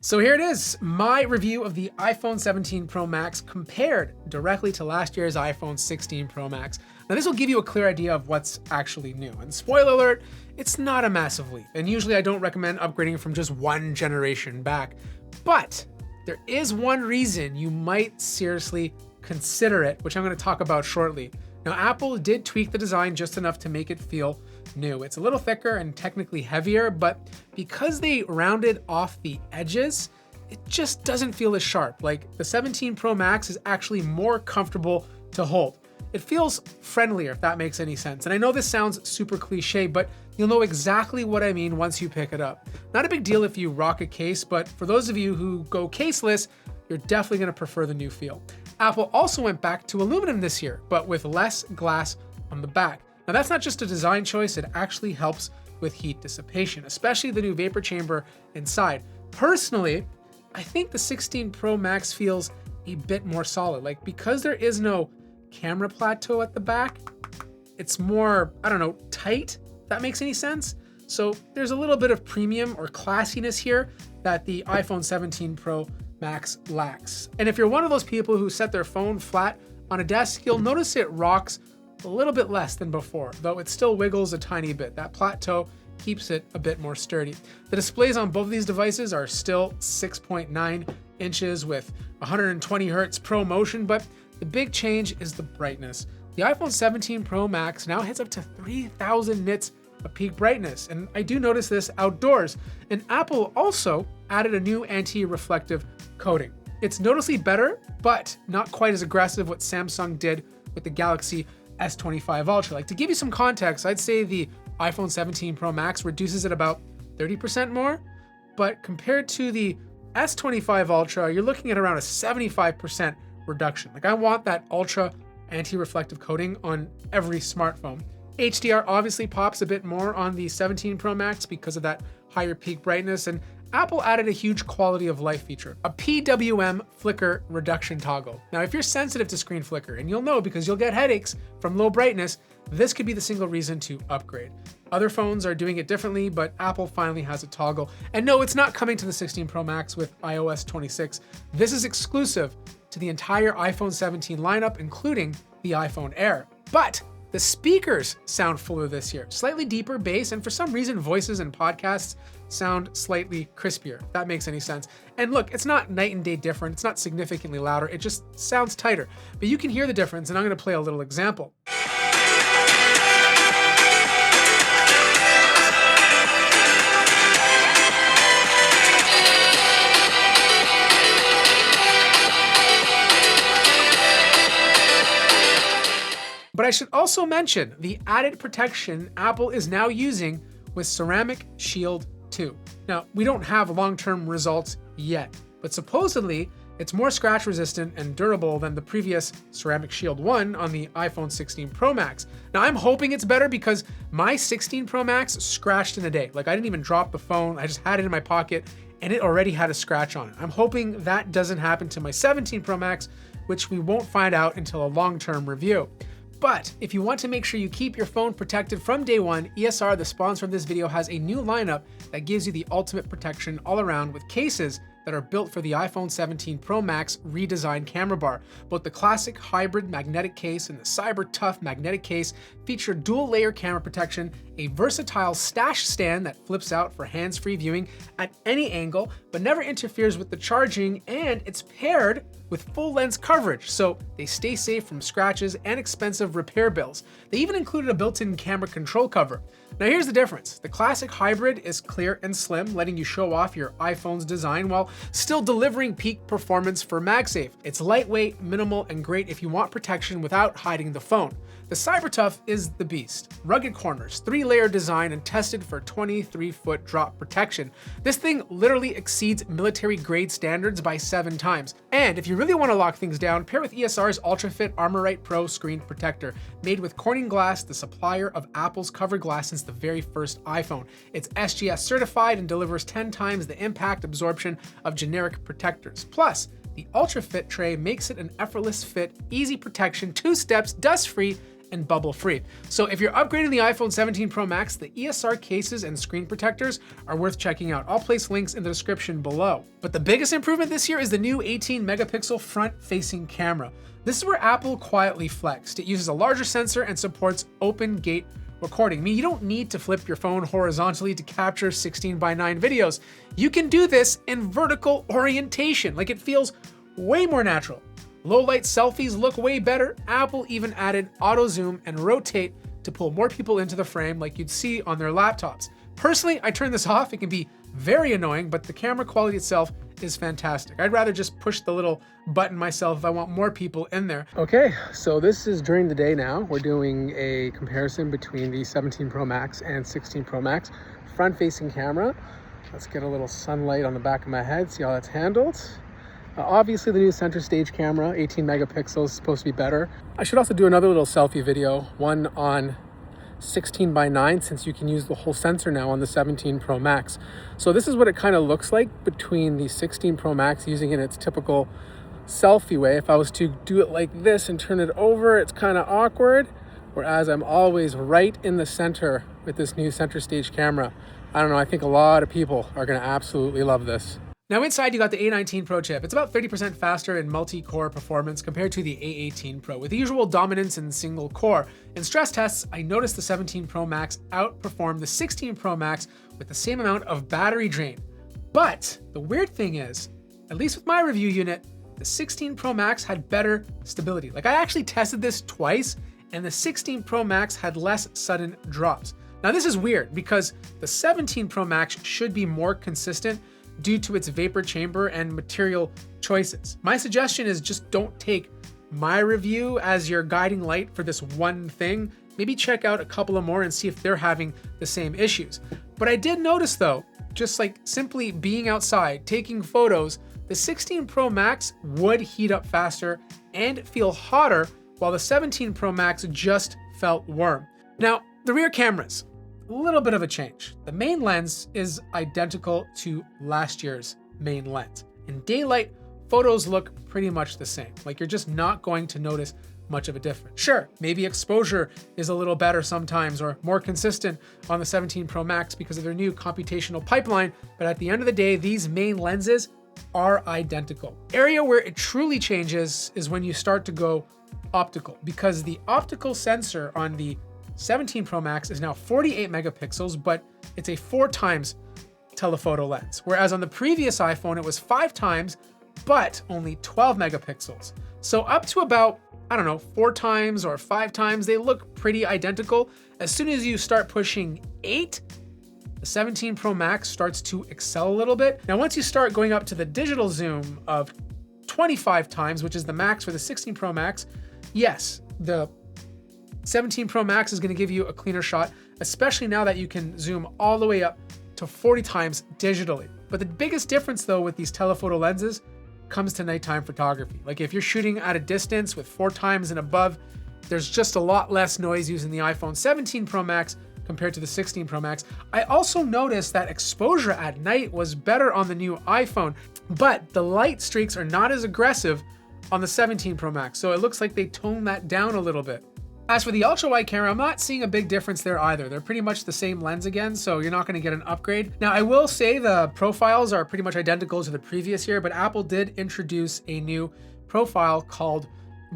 So here it is, my review of the iPhone 17 Pro Max compared directly to last year's iPhone 16 Pro Max. Now this will give you a clear idea of what's actually new. And spoiler alert, it's not a massive leap. And usually I don't recommend upgrading from just one generation back. But there is one reason you might seriously consider it, which I'm going to talk about shortly. Now Apple did tweak the design just enough to make it feel new. It's a little thicker and technically heavier, but because they rounded off the edges, it just doesn't feel as sharp. Like the 17 Pro Max is actually more comfortable to hold. It feels friendlier, if that makes any sense. And I know this sounds super cliche, but you'll know exactly what I mean once you pick it up. Not a big deal if you rock a case, but for those of you who go caseless, you're definitely going to prefer the new feel. Apple also went back to aluminum this year, but with less glass on the back. Now that's not just a design choice, it actually helps with heat dissipation, especially the new vapor chamber inside. Personally, I think the 16 Pro Max feels a bit more solid. Like because there is no camera plateau at the back, it's more, I don't know, tight, if that makes any sense. So there's a little bit of premium or classiness here that the iPhone 17 Pro Max lacks. And if you're one of those people who set their phone flat on a desk, you'll notice it rocks a little bit less than before, though it still wiggles a tiny bit. That plateau keeps it a bit more sturdy. The displays on both of these devices are still 6.9 inches with 120 Hz ProMotion, but the big change is the brightness. The iPhone 17 Pro Max now hits up to 3000 nits of peak brightness, and I do notice this outdoors. And Apple also added a new anti-reflective coating. It's noticeably better, but not quite as aggressive what Samsung did with the Galaxy S25 Ultra. Like to give you some context, I'd say the iPhone 17 Pro Max reduces it about 30% more, but compared to the S25 Ultra, you're looking at around a 75% reduction. Like I want that Ultra anti-reflective coating on every smartphone. HDR obviously pops a bit more on the 17 Pro Max because of that higher peak brightness, and Apple added a huge quality of life feature, a PWM Flicker Reduction Toggle. Now, if you're sensitive to screen flicker, and you'll know because you'll get headaches from low brightness, this could be the single reason to upgrade. Other phones are doing it differently, but Apple finally has a toggle. And no, it's not coming to the 16 Pro Max with iOS 26. This is exclusive to the entire iPhone 17 lineup, including the iPhone Air. But the speakers sound fuller this year, slightly deeper bass, and for some reason, voices and podcasts sound slightly crispier, if that makes any sense. And look, it's not night and day different, it's not significantly louder, it just sounds tighter. But you can hear the difference, and I'm gonna play a little example. But I should also mention the added protection Apple is now using with Ceramic Shield 2. Now, we don't have long-term results yet, but supposedly it's more scratch resistant and durable than the previous Ceramic Shield 1 on the iPhone 16 Pro Max. Now, I'm hoping it's better because my 16 Pro Max scratched in a day. Like I didn't even drop the phone, I just had it in my pocket and it already had a scratch on it. I'm hoping that doesn't happen to my 17 Pro Max, which we won't find out until a long-term review. But if you want to make sure you keep your phone protected from day one, ESR, the sponsor of this video, has a new lineup that gives you the ultimate protection all around with cases that are built for the iPhone 17 Pro Max redesigned camera bar. Both the classic hybrid magnetic case and the cyber tough magnetic case feature dual layer camera protection, a versatile stash stand that flips out for hands-free viewing at any angle, but never interferes with the charging, and it's paired with full lens coverage, so they stay safe from scratches and expensive repair bills. They even included a built-in camera control cover. Now here's the difference. The classic hybrid is clear and slim, letting you show off your iPhone's design while still delivering peak performance for MagSafe. It's lightweight, minimal, and great if you want protection without hiding the phone. The CyberTough is the beast. Rugged corners, 3-layer design, and tested for 23-foot drop protection. This thing literally exceeds military-grade standards by 7 times. And if you really want to lock things down, pair with ESR's UltraFit ArmorRite Pro screen protector, made with Corning Glass, the supplier of Apple's covered glass since the very first iPhone. It's SGS certified and delivers 10 times the impact absorption of generic protectors. Plus, the UltraFit tray makes it an effortless fit, easy protection, 2 steps, dust-free, and bubble free. So if you're upgrading the iPhone 17 Pro Max, the ESR cases and screen protectors are worth checking out. I'll place links in the description below. But the biggest improvement this year is the new 18 megapixel front-facing camera. This is where Apple quietly flexed. It uses a larger sensor and supports open gate recording. I mean, you don't need to flip your phone horizontally to capture 16:9 videos. You can do this in vertical orientation. Like, it feels way more natural. Low light selfies look way better. Apple even added auto zoom and rotate to pull more people into the frame like you'd see on their laptops. Personally, I turn this off. It can be very annoying, but the camera quality itself is fantastic. I'd rather just push the little button myself if I want more people in there. Okay, so this is during the day now. We're doing a comparison between the 17 Pro Max and 16 Pro Max front-facing camera. Let's get a little sunlight on the back of my head, see how that's handled. Obviously, the new center stage camera, 18 megapixels, is supposed to be better. I should also do another little selfie video, one on 16:9, since you can use the whole sensor now on the 17 Pro Max. So this is what it kind of looks like between the 16 Pro Max using it in its typical selfie way. If I was to do it like this and turn it over, it's kind of awkward, whereas I'm always right in the center with this new center stage camera. I don't know, I think a lot of people are going to absolutely love this. Now inside, you got the A19 Pro chip. It's about 30% faster in multi-core performance compared to the A18 Pro, with the usual dominance in single core. In stress tests, I noticed the 17 Pro Max outperformed the 16 Pro Max with the same amount of battery drain. But the weird thing is, at least with my review unit, the 16 Pro Max had better stability. Like, I actually tested this twice, and the 16 Pro Max had less sudden drops. Now this is weird because the 17 Pro Max should be more consistent due to its vapor chamber and material choices. My suggestion is just don't take my review as your guiding light for this one thing. Maybe check out a couple of more and see if they're having the same issues. But I did notice though, just like simply being outside, taking photos, the 16 Pro Max would heat up faster and feel hotter, while the 17 Pro Max just felt warm. Now, the rear cameras. A little bit of a change. The main lens is identical to last year's main lens. In daylight, photos look pretty much the same. Like, you're just not going to notice much of a difference. Sure, maybe exposure is a little better sometimes or more consistent on the 17 Pro Max because of their new computational pipeline, but at the end of the day, these main lenses are identical. Area where it truly changes is when you start to go optical, because the optical sensor on the 17 Pro Max is now 48 megapixels, but it's a 4x telephoto lens. Whereas on the previous iPhone, it was 5x, but only 12 megapixels. So up to about, I don't know, 4x or 5x, they look pretty identical. As soon as you start pushing 8, the 17 Pro Max starts to excel a little bit. Now, once you start going up to the digital zoom of 25x, which is the max for the 16 Pro Max, yes, the 17 Pro Max is going to give you a cleaner shot, especially now that you can zoom all the way up to 40x digitally. But the biggest difference though with these telephoto lenses comes to nighttime photography. Like, if you're shooting at a distance with 4x and above, there's just a lot less noise using the iPhone 17 Pro Max compared to the 16 Pro Max. I also noticed that exposure at night was better on the new iPhone, but the light streaks are not as aggressive on the 17 Pro Max. So it looks like they toned that down a little bit. As for the ultra-wide camera, I'm not seeing a big difference there either. They're pretty much the same lens again, so you're not gonna get an upgrade. Now, I will say the profiles are pretty much identical to the previous year, but Apple did introduce a new profile called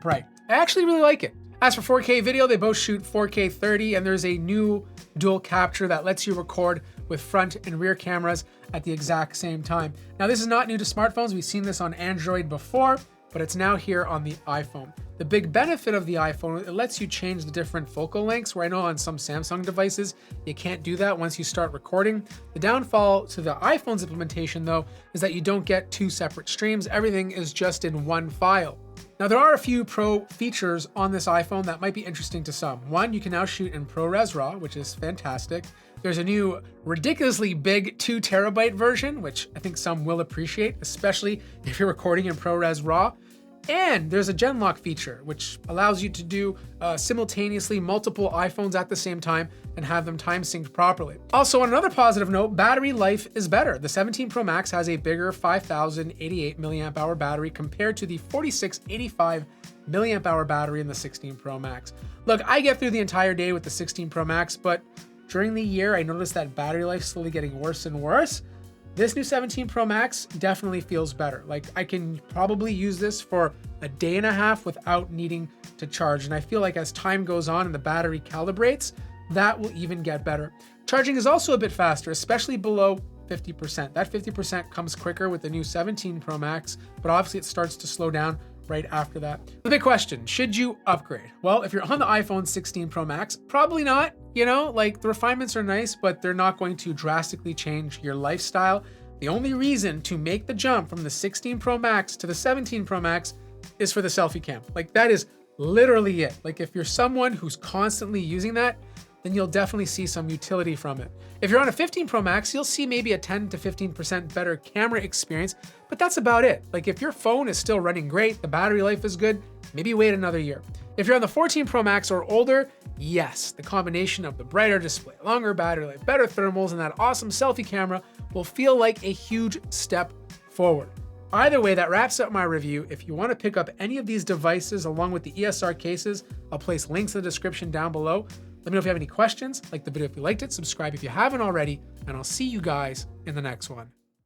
Bright. I actually really like it. As for 4K video, they both shoot 4K 30, and there's a new dual capture that lets you record with front and rear cameras at the exact same time. Now, this is not new to smartphones. We've seen this on Android before, but it's now here on the iPhone. The big benefit of the iPhone, it lets you change the different focal lengths, where I know on some Samsung devices, you can't do that once you start recording. The downfall to the iPhone's implementation though, is that you don't get two separate streams. Everything is just in one file. Now, there are a few pro features on this iPhone that might be interesting to some. One, you can now shoot in ProRes RAW, which is fantastic. There's a new ridiculously big 2 terabyte version, which I think some will appreciate, especially if you're recording in ProRes RAW. And there's a Gen Lock feature, which allows you to do simultaneously multiple iPhones at the same time and have them time synced properly. Also, on another positive note, battery life is better. The 17 Pro Max has a bigger 5088 milliamp hour battery compared to the 4685 milliamp hour battery in the 16 Pro Max. Look, I get through the entire day with the 16 Pro Max, but during the year, I noticed that battery life slowly getting worse and worse. This new 17 Pro Max definitely feels better. Like, I can probably use this for a day and a half without needing to charge. And I feel like as time goes on and the battery calibrates, that will even get better. Charging is also a bit faster, especially below 50%. That 50% comes quicker with the new 17 Pro Max, but obviously it starts to slow down right after that. The big question, should you upgrade? Well, if you're on the iPhone 16 Pro Max, probably not. You know, like, the refinements are nice, but they're not going to drastically change your lifestyle. The only reason to make the jump from the 16 Pro Max to the 17 Pro Max is for the selfie cam. Like, that is literally it. Like, if you're someone who's constantly using that, then you'll definitely see some utility from it. If you're on a 15 Pro Max, you'll see maybe a 10 to 15% better camera experience, but that's about it. Like, if your phone is still running great, the battery life is good, maybe wait another year. If you're on the 14 Pro Max or older, yes, the combination of the brighter display, longer battery life, better thermals, and that awesome selfie camera will feel like a huge step forward. Either way, that wraps up my review. If you want to pick up any of these devices along with the ESR cases, I'll place links in the description down below. Let me know if you have any questions, like the video if you liked it, subscribe if you haven't already, and I'll see you guys in the next one.